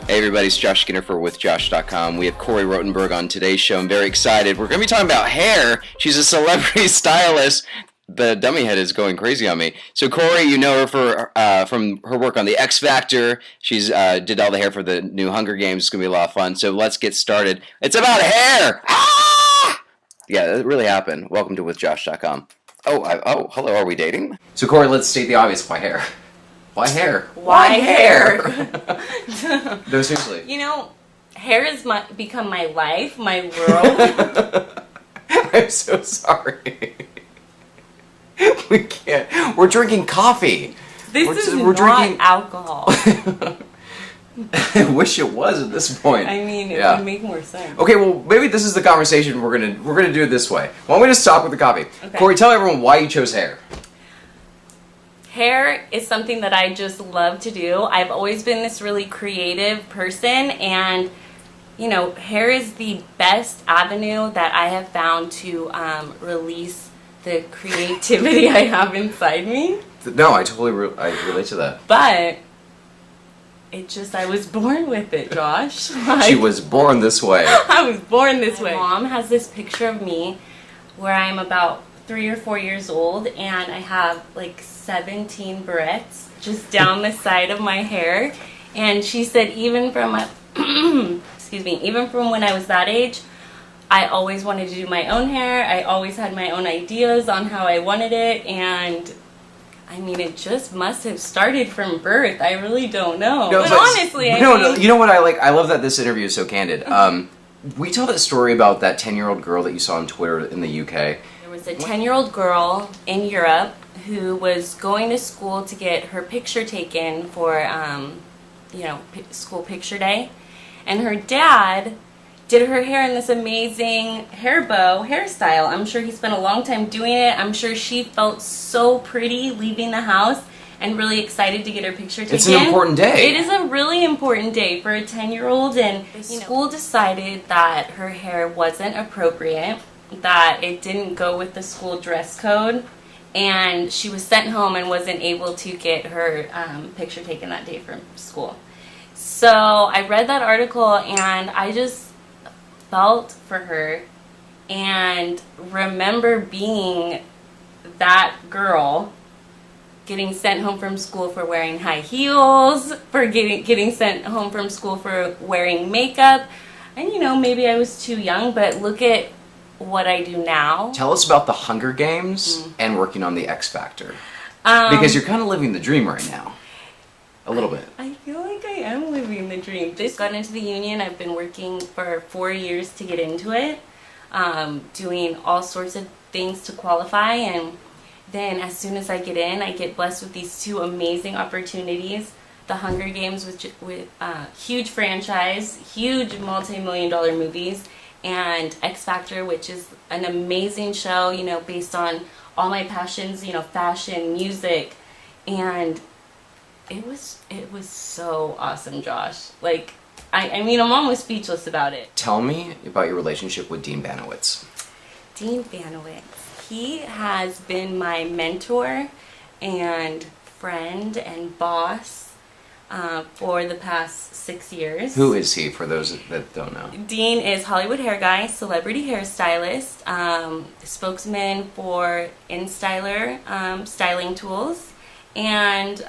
Hey everybody, it's Josh Skinner with Josh.com. We have Cory Rotenberg on today's show. I'm very excited. We're going to be talking about hair. She's a celebrity stylist. The dummy head is going crazy on me. So Cory, you know her from her work on the XFactor. She's did all the hair for the new Hunger Games. It's going to be a lot of fun. So let's get started. It's about hair! Ah! Yeah, it really happened. Welcome to with Josh.com. Oh, hello, are we dating? So Cory, let's state the obvious. Why hair? Why hair? Why hair? No, seriously. You know, hair has become my life, my world. I'm so sorry. We can't. We're drinking coffee. We're not drinking alcohol. I wish it was at this point. I mean, it would make more sense. Okay, well, maybe this is the conversation we're gonna do it this way. Why don't we just stop with the coffee? Okay. Cory, tell everyone why you chose hair. Hair is something that I just love to do. I've always been this really creative person, and you know, hair is the best avenue that I have found to release the creativity I have inside me. No, I totally I relate to that. But I was born with it, Josh. She was born this way. I was born this way. My mom has this picture of me where I'm about 3 or 4 years old, and I have like 17 barrettes just down the side of my hair. And she said even from even from when I was that age, I always wanted to do my own hair. I always had my own ideas on how I wanted it, and I mean, it just must have started from birth. I really don't know. No, but honestly, I mean, you know what I like? I love that this interview is so candid. We tell that story about that 10-year-old girl that you saw on Twitter in the UK. There was a 10-year-old girl in Europe who was going to school to get her picture taken for, school picture day. And her dad did her hair in this amazing hair bow hairstyle. I'm sure he spent a long time doing it. I'm sure she felt so pretty leaving the house and really excited to get her picture taken. It's an important day. It is a really important day for a 10-year-old, and the school decided that her hair wasn't appropriate, that it didn't go with the school dress code, and she was sent home and wasn't able to get her picture taken that day from school. So I read that article and I just felt for her and remember being that girl getting sent home from school for wearing high heels, for getting sent home from school for wearing makeup. And you know, maybe I was too young, but look at what I do now. Tell us about the Hunger Games and working on the XFactor. Because you're kind of living the dream right now. A little bit. I feel like I am living the dream. Just got into the union. I've been working for 4 years to get into it, doing all sorts of things to qualify, and then as soon as I get in, I get blessed with these two amazing opportunities. The Hunger Games with huge franchise, huge multi-million-dollar movies, and XFactor, which is an amazing show, you know, based on all my passions, you know, fashion, music, and it was so awesome, Josh. Like, I mean, I'm almost speechless about it. Tell me about your relationship with Dean Banowitz. Dean Banowitz. He has been my mentor and friend and boss for the past 6 years. Who is he, for those that don't know? Dean is Hollywood hair guy, celebrity hairstylist, spokesman for InStyler styling tools, and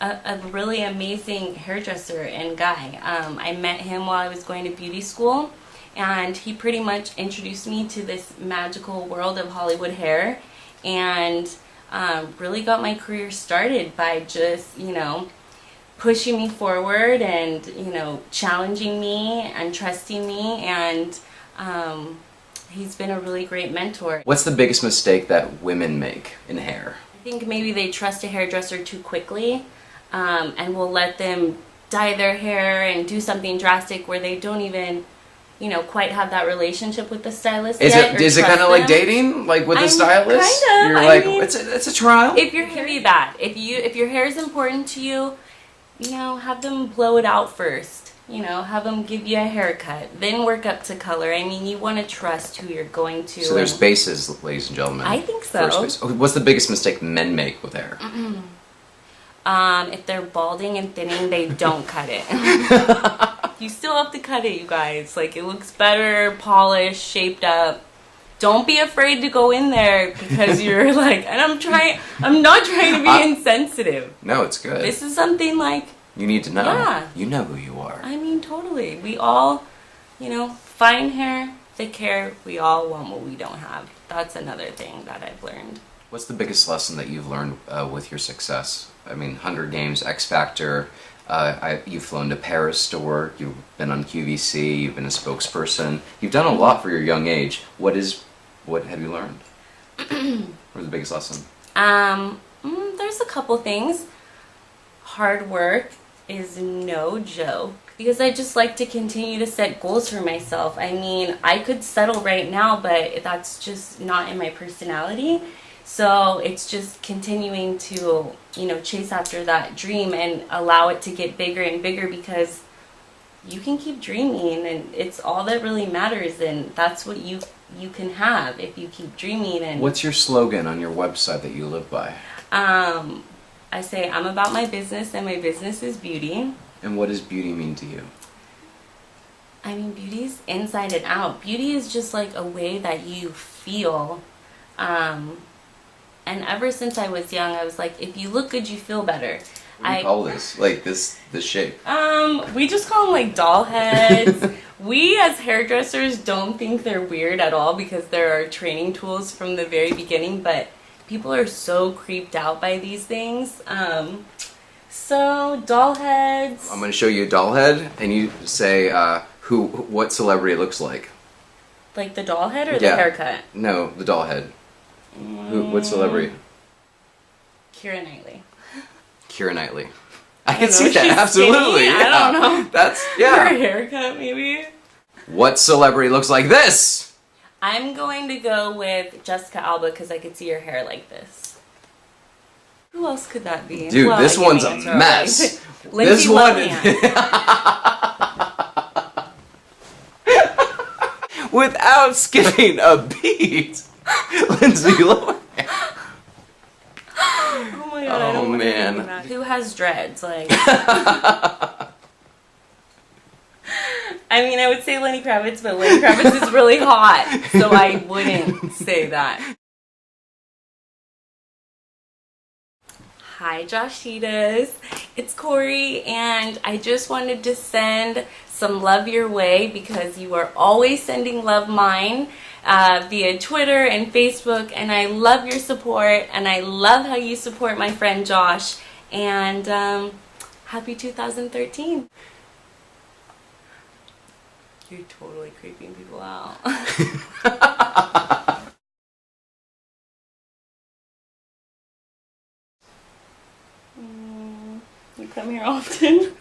a really amazing hairdresser and guy. I met him while I was going to beauty school, and he pretty much introduced me to this magical world of Hollywood hair, and really got my career started by just, you know, pushing me forward and, you know, challenging me and trusting me, and he's been a really great mentor. What's the biggest mistake that women make in hair? I think maybe they trust a hairdresser too quickly, and will let them dye their hair and do something drastic where they don't even, you know, quite have that relationship with the stylist yet. Is it kind of like dating, like with the stylist? Kind of. You're like, it's a trial. If you're that, if your hair is important to you, you know, have them blow it out first. You know, have them give you a haircut, then work up to color. I mean, you want to trust who you're going to. So there's bases, ladies and gentlemen. I think so. First base. Okay, what's the biggest mistake men make with hair? If they're balding and thinning, they don't cut it. You still have to cut it, you guys. Like, it looks better, polished, shaped up. Don't be afraid to go in there because you're like, and I'm not trying to be insensitive. No, it's good. This is something like, You need to know. Yeah. You know who you are. I mean, totally. We all, fine hair, thick hair, we all want what we don't have. That's another thing that I've learned. What's the biggest lesson that you've learned with your success? I mean, Hunger Games, XFactor, you've flown to Paris to work, you've been on QVC, you've been a spokesperson. You've done a lot for your young age. What have you learned? What's the biggest lesson? There's a couple things. Hard work is no joke because I just like to continue to set goals for myself. I mean, I could settle right now, but that's just not in my personality. So it's just continuing to, chase after that dream and allow it to get bigger and bigger because you can keep dreaming and it's all that really matters, and that's what you can have if you keep dreaming. And what's your slogan on your website that you live by? I say I'm about my business and my business is beauty. And what does beauty mean to you? I mean, beauty is inside and out. Beauty is just like a way that you feel. And ever since I was young, I was like, if you look good, you feel better. What do you call this? Like this shape? We just call them like doll heads. We as hairdressers don't think they're weird at all because there are training tools from the very beginning, but people are so creeped out by these things. So doll heads. I'm going to show you a doll head, and you say what celebrity it looks like. Like the doll head or the haircut? No, the doll head. What celebrity? Keira Knightley. Keira Knightley. I can see that, She's absolutely. skinny. Yeah. I don't know. That's, Her haircut, maybe. What celebrity looks like this? I'm going to go with Jessica Alba because I could see her hair like this. Who else could that be? Dude, Well, this I one's can't a answer mess. Lindsay This one Lohan. without skipping a beat. Lindsay Lohan. Oh my god, I don't want to man. do that. Who has dreads? Like, I mean, I would say Lenny Kravitz, but Lenny Kravitz is really hot, so I wouldn't say that. Hi, Joshitas. It's Cory, and I just wanted to send some love your way because you are always sending love mine via Twitter and Facebook, and I love your support, and I love how you support my friend Josh, and happy 2013. You're totally creeping people out. You come here often?